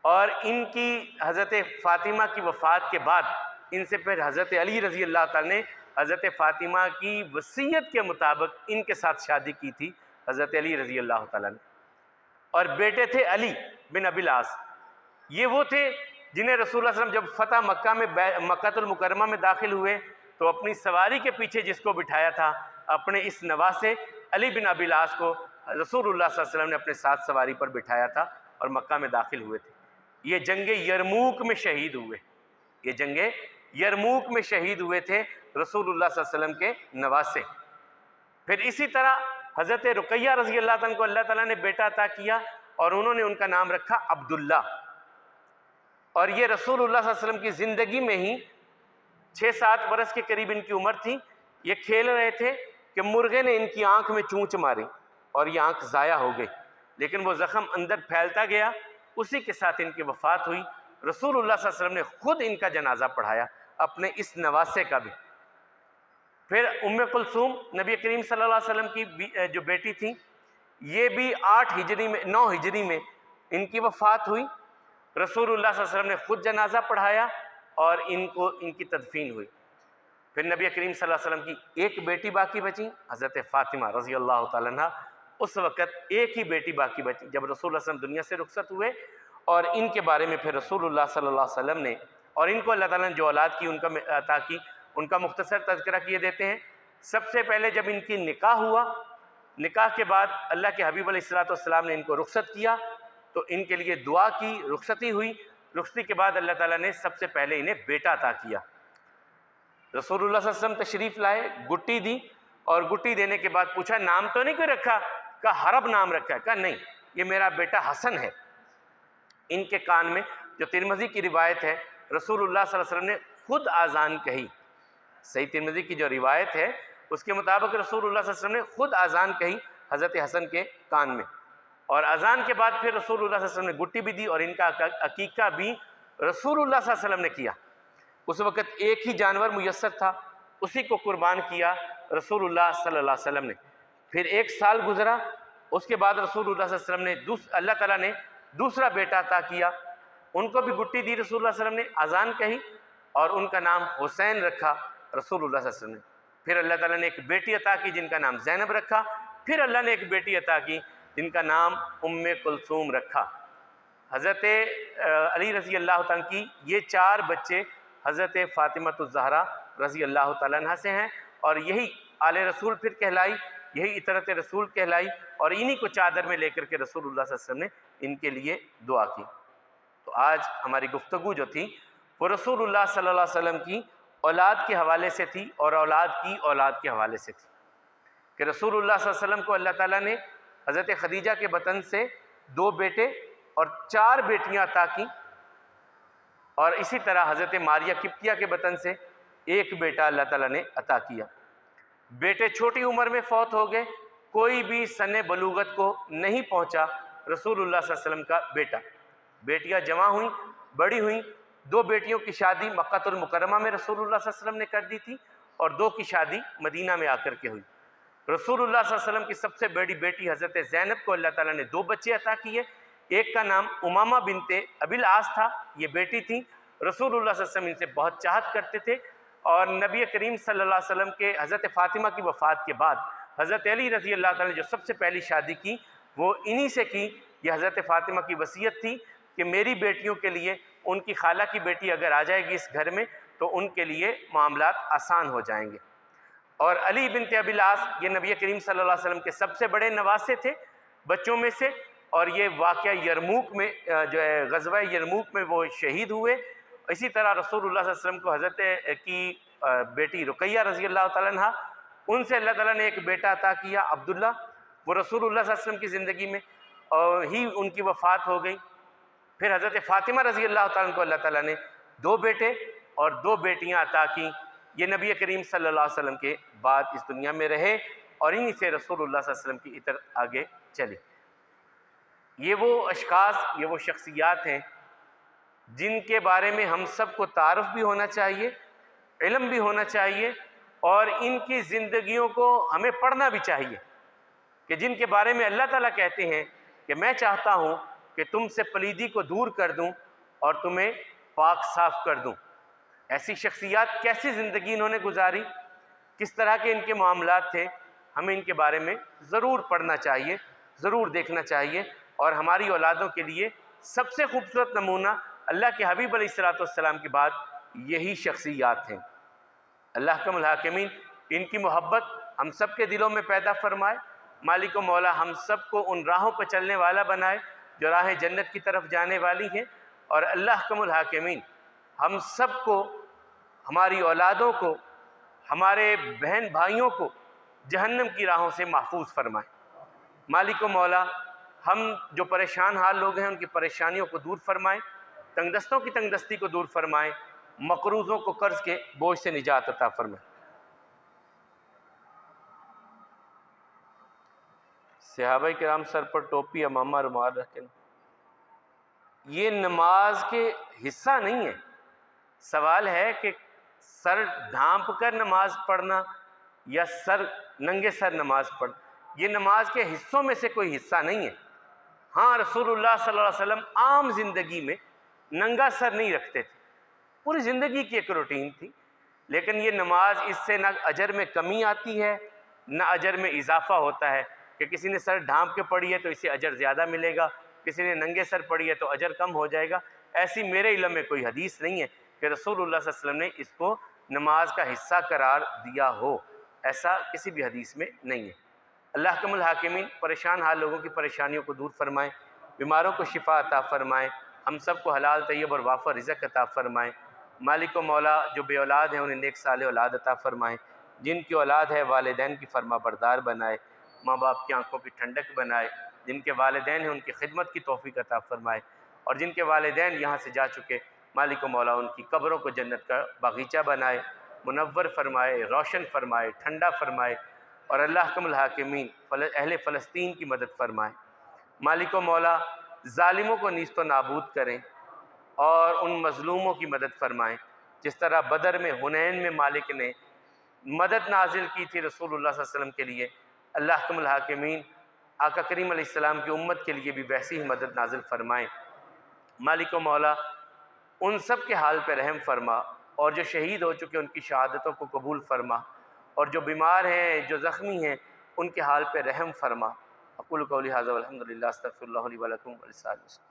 اور ان کی حضرت فاطمہ کی وفات کے بعد ان سے پھر حضرت علی رضی اللہ تعالیٰ نے حضرت فاطمہ کی وصیت کے مطابق ان کے ساتھ شادی کی تھی حضرت علی رضی اللہ تعالیٰ نے۔ اور بیٹے تھے علی بن ابی العاص، یہ وہ تھے جنہیں رسول اللہ صلی اللہ علیہ وسلم جب فتح مکہ میں مکہ المکرمہ میں داخل ہوئے تو اپنی سواری کے پیچھے جس کو بٹھایا تھا اپنے اس نواسے علی بن ابی العاص کو رسول اللہ صلی اللہ علیہ وسلم نے اپنے ساتھ سواری پر بٹھایا تھا اور مکہ میں داخل ہوئے تھے۔ یہ جنگ یرموک میں شہید ہوئے، یہ جنگ یرموک میں شہید ہوئے تھے رسول اللہ صلی اللہ علیہ وسلم کے نواسے۔ پھر اسی طرح حضرت رقیہ رضی اللہ عنہ کو اللہ تعالیٰ نے بیٹا عطا کیا اور انہوں نے ان کا نام رکھا عبداللہ۔ اور یہ رسول اللہ صلی اللہ علیہ وسلم کی زندگی میں ہی 6-7 برس کے قریب ان کی عمر تھی، یہ کھیل رہے تھے کہ مرغے نے ان کی آنکھ میں چونچ ماری اور یہ آنکھ ضائع ہو گئی، لیکن وہ زخم اندر پھیلتا گیا، اسی کے ساتھ ان کی وفات ہوئی۔ رسول اللہ صلی اللہ علیہ وسلم نے خود ان کا جنازہ پڑھایا، اپنے اس نواسے کا بھی۔ پھر ام کلثوم نبی کریم صلی اللہ علیہ وسلم کی جو بیٹی تھی، یہ بھی 9 ہجری میں ان کی وفات ہوئی۔ رسول اللہ صلی اللہ علیہ وسلم نے خود جنازہ پڑھایا اور ان کی تدفین ہوئی۔ پھر نبی کریم صلی اللہ علیہ وسلم کی ایک بیٹی باقی بچی حضرت فاطمہ رضی اللہ تعالیٰ عنہ۔ اس وقت ایک ہی بیٹی باقی بچی جب رسول اللہ صلی اللہ علیہ وسلم دنیا سے رخصت ہوئے، اور ان کے بارے میں پھر رسول اللہ صلی اللہ علیہ وسلم نے اور ان کو اللہ تعالیٰ نے جو اولاد کی ان کا عطا کی ان کا مختصر تذکرہ کیے دیتے ہیں۔ سب سے پہلے جب ان کی نکاح ہوا، نکاح کے بعد اللہ کے حبیب علیہ السلام نے ان کو رخصت کیا تو ان کے لیے دعا کی، رخصتی ہوئی۔ رخصتی کے بعد اللہ تعالیٰ نے سب سے پہلے انہیں بیٹا عطا کیا۔ رسول اللہ صلی اللہ علیہ وسلم تشریف لائے، گٹی دی، اور گٹی دینے کے بعد پوچھا نام تو نہیں کوئی رکھا؟ کہا حرب نام رکھا ہے۔ کہا نہیں، یہ میرا بیٹا حسن ہے۔ ان کے کان میں جو ترمذی کی روایت ہے، رسول اللہ صلی اللہ علیہ وسلم نے خود آذان کہی۔ صحیح ترمذی کی جو روایت ہے اس کے مطابق رسول اللہ صلی اللہ علیہ وسلم نے خود آذان کہی حضرت حسن کے کان میں، اور اذان کے بعد پھر رسول اللہ صلی اللہ علیہ وسلم نے گٹی بھی دی، اور ان کا عقیقہ بھی رسول اللہ صلی اللہ علیہ وسلم نے کیا۔ اس وقت ایک ہی جانور میسر تھا، اسی کو قربان کیا رسول اللہ صلی اللہ علیہ وسلم نے۔ پھر 1 سال گزرا، اس کے بعد رسول اللہ صلی اللہ علیہ وسلم نے اللہ تعالیٰ نے دوسرا بیٹا عطا کیا، ان کو بھی گٹی دی رسول اللہ صلی اللہ علیہ وسلم نے، اذان کہی، اور ان کا نام حسین رکھا رسول اللہ صلی اللہ علیہ وسلم نے۔ پھر اللہ تعالیٰ نے ایک بیٹی عطا کی جن کا نام زینب رکھا، پھر اللہ نے ایک بیٹی عطا کی جن کا نام ام کلثوم رکھا۔ حضرت علی رضی اللہ تعالیٰ کی یہ 4 بچے حضرت فاطمہ الزہرا رضی اللہ تعالیٰ عنہ سے ہیں، اور یہی آل رسول پھر کہلائی، یہی اطرت رسول کہلائی، اور انہی کو چادر میں لے کر کے رسول اللہ صلی اللہ علیہ وسلم نے ان کے لیے دعا کی۔ تو آج ہماری گفتگو جو تھی وہ رسول اللہ صلی اللہ علیہ وسلم کی اولاد کے حوالے سے تھی، اور اولاد کی اولاد کے حوالے سے تھی کہ رسول اللہ صلی اللہ علیہ وسلم کو اللہ تعالیٰ نے حضرت خدیجہ کے بطن سے 2 بیٹے اور 4 بیٹیاں عطا کی، اور اسی طرح حضرت ماریہ قبطیہ کے بطن سے 1 بیٹا اللہ تعالیٰ نے عطا کیا۔ بیٹے چھوٹی عمر میں فوت ہو گئے، کوئی بھی سن بلوغت کو نہیں پہنچا رسول اللہ صلی اللہ علیہ وسلم کا بیٹا۔ بیٹیاں جمع ہوئیں، بڑی ہوئیں۔ 2 بیٹیوں کی شادی مکہ المکرمہ میں رسول اللہ صلی اللہ علیہ وسلم نے کر دی تھی، اور 2 کی شادی مدینہ میں آ کر کے ہوئی۔ رسول اللہ صلی اللہ علیہ وسلم کی سب سے بڑی بیٹی حضرت زینب کو اللہ تعالیٰ نے 2 بچے عطا کیے، ایک کا نام امامہ بنت ابی العاص تھا، یہ بیٹی تھی۔ رسول اللہ صلی اللہ علیہ وسلم ان سے بہت چاہت کرتے تھے، اور نبی کریم صلی اللہ علیہ وسلم کے حضرت فاطمہ کی وفات کے بعد حضرت علی رضی اللہ تعالیٰ نے جو سب سے پہلی شادی کی وہ انہی سے کی۔ یہ حضرت فاطمہ کی وصیت تھی کہ میری بیٹیوں کے لیے ان کی خالہ کی بیٹی اگر آ جائے گی اس گھر میں تو ان کے لیے معاملات آسان ہو جائیں گے۔ اور علی بنت ابی العاص یہ نبی کریم صلی اللہ علیہ وسلم کے سب سے بڑے نواسے تھے بچوں میں سے، اور یہ واقعہ یرموک میں جو ہے غزوہ یرموک میں وہ شہید ہوئے۔ اسی طرح رسول اللہ صلی اللہ علیہ وسلم کو حضرت کی بیٹی رقیہ رضی اللہ تعالیٰ عنہ، ان سے اللہ تعالیٰ نے ایک بیٹا عطا کیا عبداللہ، وہ رسول اللہ صلی اللہ علیہ وسلم کی زندگی میں اور ہی ان کی وفات ہو گئی۔ پھر حضرت فاطمہ رضی اللہ تعالیٰ عنہ کو اللہ تعالیٰ نے 2 بیٹے اور 2 بیٹیاں عطا کی۔ یہ نبی کریم صلی اللہ علیہ وسلم کے بعد اس دنیا میں رہے، اور انہی سے رسول اللہ صلی اللہ علیہ وسلم کی اطر آگے چلی۔ یہ وہ اشخاص، یہ وہ شخصیات ہیں جن کے بارے میں ہم سب کو تعارف بھی ہونا چاہیے، علم بھی ہونا چاہیے، اور ان کی زندگیوں کو ہمیں پڑھنا بھی چاہیے، کہ جن کے بارے میں اللہ تعالیٰ کہتے ہیں کہ میں چاہتا ہوں کہ تم سے پلیدی کو دور کر دوں اور تمہیں پاک صاف کر دوں۔ ایسی شخصیات کیسی زندگی انہوں نے گزاری، کس طرح کے ان کے معاملات تھے، ہمیں ان کے بارے میں ضرور پڑھنا چاہیے، ضرور دیکھنا چاہیے، اور ہماری اولادوں کے لیے سب سے خوبصورت نمونہ اللہ کے حبیب علیہ الصلوۃ والسلام کے بعد یہی شخصیات ہیں۔ اللہ کم الحاکمین ان کی محبت ہم سب کے دلوں میں پیدا فرمائے، مالک و مولا ہم سب کو ان راہوں پہ چلنے والا بنائے جو راہ جنت کی طرف جانے والی ہیں، اور اللہ کم الحاکمین ہم سب کو، ہماری اولادوں کو، ہمارے بہن بھائیوں کو جہنم کی راہوں سے محفوظ فرمائے۔ مالک و مولا ہم جو پریشان حال لوگ ہیں ان کی پریشانیوں کو دور فرمائیں، تنگ دستوں کی تنگ دستی کو دور فرمائیں، مقروضوں کو قرض کے بوجھ سے نجات عطا فرمائیں۔ صحابہ کرام سر پر ٹوپی امامہ رومال رکھیں، یہ نماز کے حصہ نہیں ہے۔ سوال ہے کہ سر ڈھانپ کر نماز پڑھنا یا ننگے سر نماز پڑھنا، یہ نماز کے حصوں میں سے کوئی حصہ نہیں ہے۔ ہاں رسول اللہ صلی اللہ علیہ وسلم عام زندگی میں ننگا سر نہیں رکھتے تھے، پوری زندگی کی ایک روٹین تھی، لیکن یہ نماز اس سے نہ اجر میں کمی آتی ہے نہ اجر میں اضافہ ہوتا ہے، کہ کسی نے سر ڈھانپ کے پڑھی ہے تو اسے اجر زیادہ ملے گا، کسی نے ننگے سر پڑھی ہے تو اجر کم ہو جائے گا۔ ایسی میرے علم میں کوئی حدیث نہیں ہے کہ رسول اللہ صلی اللہ علیہ وسلم نے اس کو نماز کا حصہ قرار دیا ہو، ایسا کسی بھی حدیث میں نہیں ہے۔ اللہ کم الحاکمین پریشان حال لوگوں کی پریشانیوں کو دور فرمائیں، بیماروں کو شفا عطا فرمائیں، ہم سب کو حلال طیب اور وافر رزق عطا فرمائیں۔ مالک و مولا جو بے اولاد ہیں انہیں نیک صالح اولاد عطا فرمائیں، جن کی اولاد ہے والدین کی فرما بردار بنائے، ماں باپ کی آنکھوں کی ٹھنڈک بنائے، جن کے والدین ہیں ان کی خدمت کی توفیق عطا فرمائے، اور جن کے والدین یہاں سے جا چکے مالک و مولا ان کی قبروں کو جنت کا باغیچہ بنائے، منور فرمائے، روشن فرمائے، ٹھنڈا فرمائے، اور اللہ کم الحاکمین اہل فلسطین کی مدد فرمائے۔ مالک و مولا ظالموں کو نیست و نابود کریں اور ان مظلوموں کی مدد فرمائیں، جس طرح بدر میں حنین میں مالک نے مدد نازل کی تھی رسول اللہ صلی اللہ علیہ وسلم کے لیے، اللہ کم الحاکمین آقا کریم علیہ السلام کی امت کے لیے بھی ویسی ہی مدد نازل فرمائیں۔ مالک و مولا ان سب کے حال پہ رحم فرما، اور جو شہید ہو چکے ان کی شہادتوں کو قبول فرما، اور جو بیمار ہیں جو زخمی ہیں ان کے حال پہ رحم فرما۔ اقول قولی ھذا والحمد للہ، استغفر اللہ لی ولکم ولسائر المسلمین۔